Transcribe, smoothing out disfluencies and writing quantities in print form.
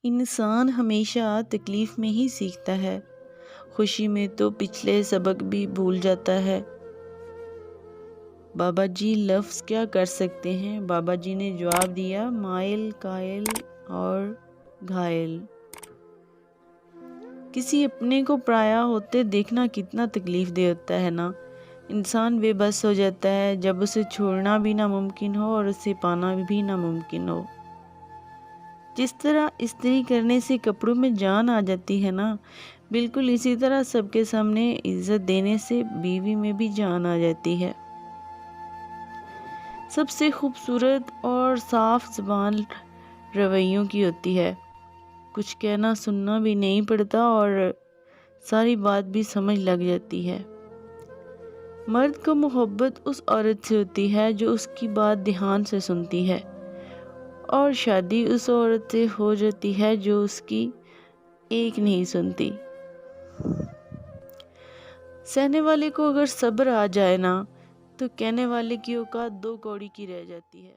انسان ہمیشہ تکلیف میں ہی سیکھتا ہے، خوشی میں تو پچھلے سبق بھی بھول جاتا ہے۔ بابا جی لفظ کیا کر سکتے ہیں؟ بابا جی نے جواب دیا، مائل، قائل اور گھائل۔ کسی اپنے کو پرایا ہوتے دیکھنا کتنا تکلیف دہ ہوتا ہے نا۔ انسان بے بس ہو جاتا ہے جب اسے چھوڑنا بھی ناممکن ہو اور اسے پانا بھی ناممکن ہو۔ جس طرح استری کرنے سے کپڑوں میں جان آ جاتی ہے نا، بالکل اسی طرح سب کے سامنے عزت دینے سے بیوی میں بھی جان آ جاتی ہے۔ سب سے خوبصورت اور صاف زبان رویوں کی ہوتی ہے، کچھ کہنا سننا بھی نہیں پڑتا اور ساری بات بھی سمجھ لگ جاتی ہے۔ مرد کو محبت اس عورت سے ہوتی ہے جو اس کی بات دھیان سے سنتی ہے، اور شادی اس عورت سے ہو جاتی ہے جو اس کی ایک نہیں سنتی۔ سہنے والے کو اگر صبر آ جائے نا، تو کہنے والے کی اوقات 2 کوڑی کی رہ جاتی ہے۔